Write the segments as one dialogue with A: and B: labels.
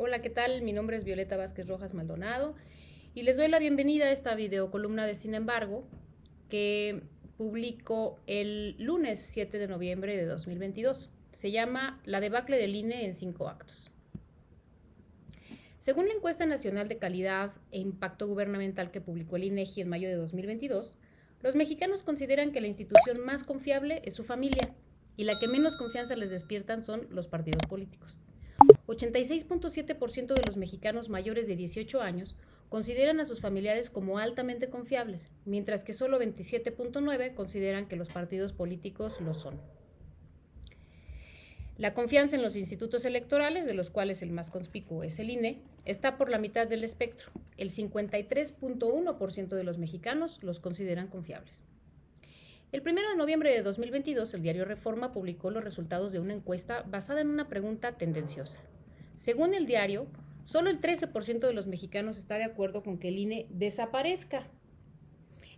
A: Hola, ¿qué tal? Mi nombre es Violeta Vázquez Rojas Maldonado y les doy la bienvenida a esta videocolumna de Sin embargo que publico el lunes 7 de noviembre de 2022. Se llama La debacle del INE en 5 actos. Según la encuesta nacional de calidad e impacto gubernamental que publicó el INEGI en mayo de 2022, los mexicanos consideran que la institución más confiable es su familia y la que menos confianza les despiertan son los partidos políticos. 86.7% de los mexicanos mayores de 18 años consideran a sus familiares como altamente confiables, mientras que solo 27.9% consideran que los partidos políticos lo son. La confianza en los institutos electorales, de los cuales el más conspicuo es el INE, está por la mitad del espectro. El 53.1% de los mexicanos los consideran confiables. El 1 de noviembre de 2022, el diario Reforma publicó los resultados de una encuesta basada en una pregunta tendenciosa. Según el diario, solo el 13% de los mexicanos está de acuerdo con que el INE desaparezca.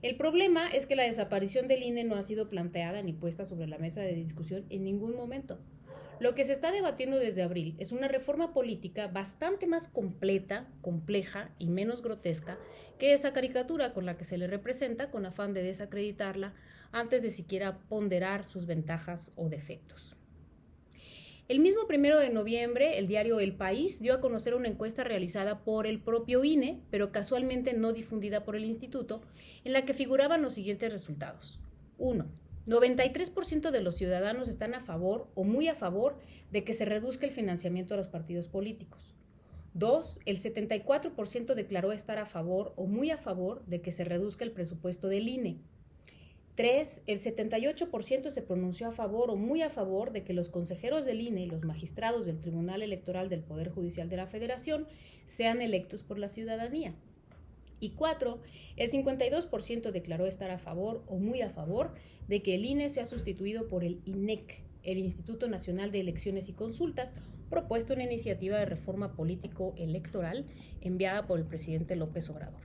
A: El problema es que la desaparición del INE no ha sido planteada ni puesta sobre la mesa de discusión en ningún momento. Lo que se está debatiendo desde abril es una reforma política bastante más completa, compleja y menos grotesca que esa caricatura con la que se le representa con afán de desacreditarla antes de siquiera ponderar sus ventajas o defectos. El mismo 1 de noviembre, el diario El País dio a conocer una encuesta realizada por el propio INE, pero casualmente no difundida por el instituto, en la que figuraban los siguientes resultados. 1. 93% de los ciudadanos están a favor o muy a favor de que se reduzca el financiamiento a los partidos políticos. 2. El 74% declaró estar a favor o muy a favor de que se reduzca el presupuesto del INE. 3. El 78% se pronunció a favor o muy a favor de que los consejeros del INE y los magistrados del Tribunal Electoral del Poder Judicial de la Federación sean electos por la ciudadanía. Y 4. El 52% declaró estar a favor o muy a favor de que el INE sea sustituido por el INEC, el Instituto Nacional de Elecciones y Consultas, propuesto en iniciativa de reforma político-electoral enviada por el presidente López Obrador.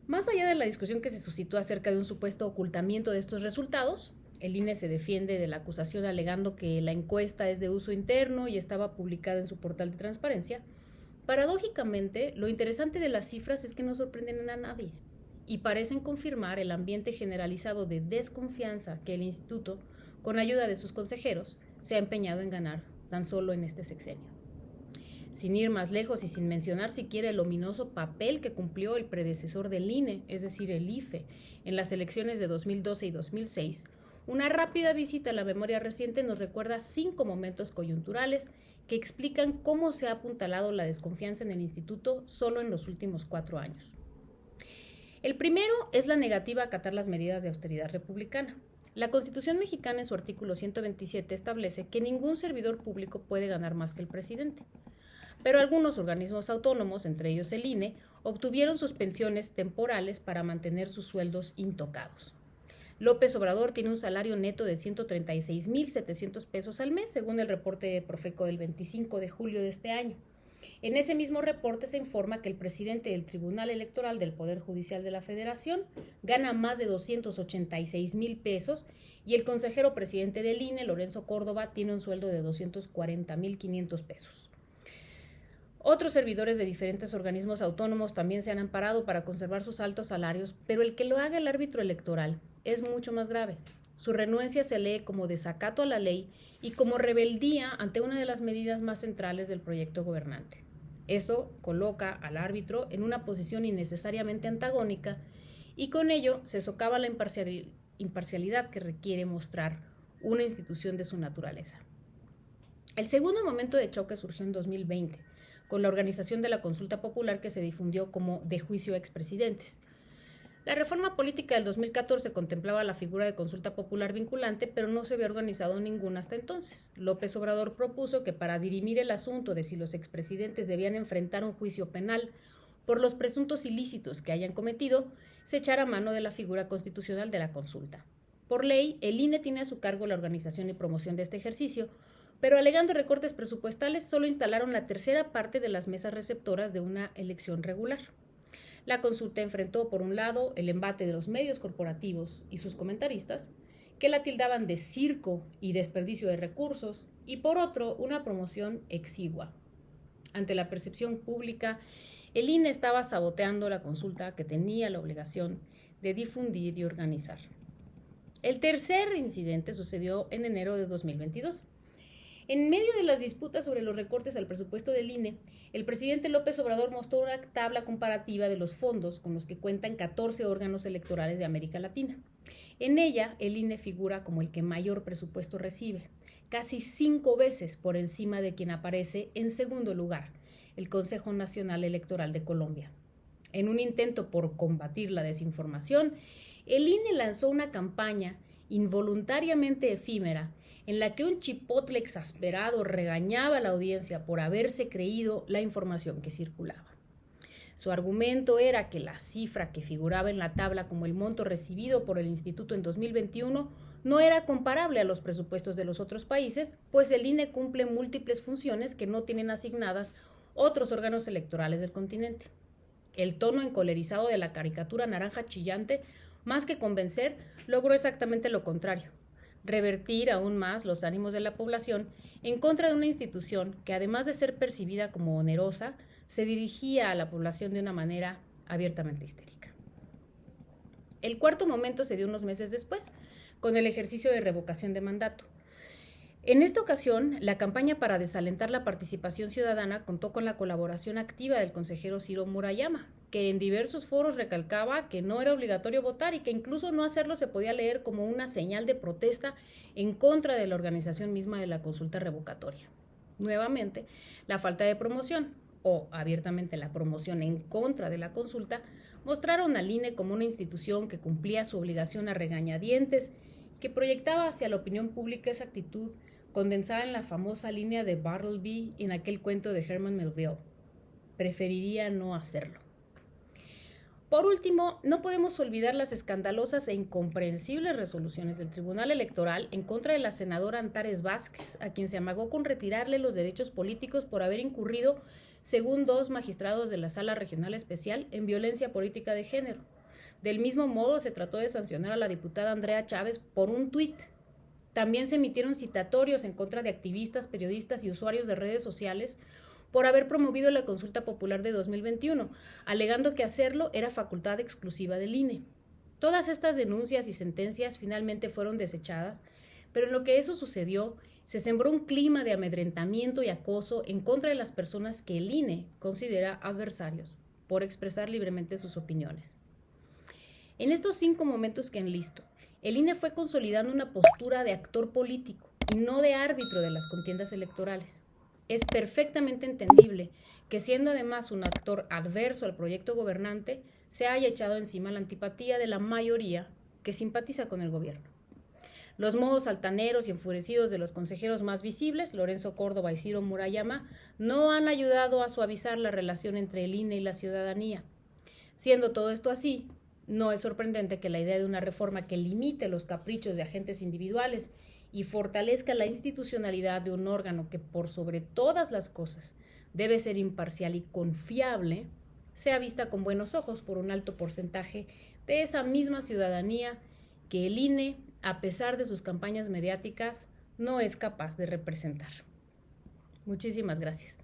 A: Más allá de la discusión que se suscitó acerca de un supuesto ocultamiento de estos resultados, el INE se defiende de la acusación alegando que la encuesta es de uso interno y estaba publicada en su portal de transparencia. Paradójicamente, lo interesante de las cifras es que no sorprenden a nadie y parecen confirmar el ambiente generalizado de desconfianza que el instituto, con ayuda de sus consejeros, se ha empeñado en ganar tan solo en este sexenio. Sin ir más lejos y sin mencionar siquiera el ominoso papel que cumplió el predecesor del INE, es decir, el IFE, en las elecciones de 2012 y 2006, una rápida visita a la memoria reciente nos recuerda 5 momentos coyunturales que explican cómo se ha apuntalado la desconfianza en el instituto solo en los últimos 4 años. El primero es la negativa a acatar las medidas de austeridad republicana. La Constitución mexicana en su artículo 127 establece que ningún servidor público puede ganar más que el presidente. Pero algunos organismos autónomos, entre ellos el INE, obtuvieron suspensiones temporales para mantener sus sueldos intocados. López Obrador tiene un salario neto de 136,700 pesos al mes, según el reporte de Profeco del 25 de julio de este año. En ese mismo reporte se informa que el presidente del Tribunal Electoral del Poder Judicial de la Federación gana más de 286,000 pesos y el consejero presidente del INE, Lorenzo Córdoba, tiene un sueldo de 240,500 pesos. Otros servidores de diferentes organismos autónomos también se han amparado para conservar sus altos salarios, pero el que lo haga el árbitro electoral es mucho más grave. Su renuencia se lee como desacato a la ley y como rebeldía ante una de las medidas más centrales del proyecto gobernante. Esto coloca al árbitro en una posición innecesariamente antagónica y con ello se socava la imparcialidad que requiere mostrar una institución de su naturaleza. El segundo momento de choque surgió en 2020, con la organización de la consulta popular que se difundió como de juicio a expresidentes. La reforma política del 2014 contemplaba la figura de consulta popular vinculante, pero no se había organizado ninguna hasta entonces. López Obrador propuso que para dirimir el asunto de si los expresidentes debían enfrentar un juicio penal por los presuntos ilícitos que hayan cometido, se echara mano de la figura constitucional de la consulta. Por ley, el INE tiene a su cargo la organización y promoción de este ejercicio, pero alegando recortes presupuestales, solo instalaron la tercera parte de las mesas receptoras de una elección regular. La consulta enfrentó, por un lado, el embate de los medios corporativos y sus comentaristas, que la tildaban de circo y desperdicio de recursos, y por otro, una promoción exigua. Ante la percepción pública, el INE estaba saboteando la consulta que tenía la obligación de difundir y organizar. El tercer incidente sucedió en enero de 2022. En medio de las disputas sobre los recortes al presupuesto del INE, el presidente López Obrador mostró una tabla comparativa de los fondos con los que cuentan 14 órganos electorales de América Latina. En ella, el INE figura como el que mayor presupuesto recibe, casi 5 veces por encima de quien aparece en segundo lugar, el Consejo Nacional Electoral de Colombia. En un intento por combatir la desinformación, el INE lanzó una campaña involuntariamente efímera en la que un chipotle exasperado regañaba a la audiencia por haberse creído la información que circulaba. Su argumento era que la cifra que figuraba en la tabla como el monto recibido por el instituto en 2021 no era comparable a los presupuestos de los otros países, pues el INE cumple múltiples funciones que no tienen asignadas otros órganos electorales del continente. El tono encolerizado de la caricatura naranja chillante, más que convencer, logró exactamente lo contrario: revertir aún más los ánimos de la población en contra de una institución que, además de ser percibida como onerosa, se dirigía a la población de una manera abiertamente histérica. El cuarto momento se dio unos meses después, con el ejercicio de revocación de mandato. En esta ocasión, la campaña para desalentar la participación ciudadana contó con la colaboración activa del consejero Ciro Murayama, que en diversos foros recalcaba que no era obligatorio votar y que incluso no hacerlo se podía leer como una señal de protesta en contra de la organización misma de la consulta revocatoria. Nuevamente, la falta de promoción, o abiertamente la promoción en contra de la consulta, mostraron al INE como una institución que cumplía su obligación a regañadientes, que proyectaba hacia la opinión pública esa actitud condensada en la famosa línea de Bartleby en aquel cuento de Herman Melville: preferiría no hacerlo. Por último, no podemos olvidar las escandalosas e incomprensibles resoluciones del Tribunal Electoral en contra de la senadora Antares Vázquez, a quien se amagó con retirarle los derechos políticos por haber incurrido, según 2 magistrados de la Sala Regional Especial, en violencia política de género. Del mismo modo, se trató de sancionar a la diputada Andrea Chávez por un tuit. También se emitieron citatorios en contra de activistas, periodistas y usuarios de redes sociales por haber promovido la consulta popular de 2021, alegando que hacerlo era facultad exclusiva del INE. Todas estas denuncias y sentencias finalmente fueron desechadas, pero en lo que eso sucedió, se sembró un clima de amedrentamiento y acoso en contra de las personas que el INE considera adversarios por expresar libremente sus opiniones. En estos 5 momentos que enlisto, el INE fue consolidando una postura de actor político y no de árbitro de las contiendas electorales. Es perfectamente entendible que, siendo además un actor adverso al proyecto gobernante, se haya echado encima la antipatía de la mayoría que simpatiza con el gobierno. Los modos altaneros y enfurecidos de los consejeros más visibles, Lorenzo Córdoba y Ciro Murayama, no han ayudado a suavizar la relación entre el INE y la ciudadanía. Siendo todo esto así, no es sorprendente que la idea de una reforma que limite los caprichos de agentes individuales y fortalezca la institucionalidad de un órgano que, por sobre todas las cosas, debe ser imparcial y confiable, sea vista con buenos ojos por un alto porcentaje de esa misma ciudadanía que el INE, a pesar de sus campañas mediáticas, no es capaz de representar. Muchísimas gracias.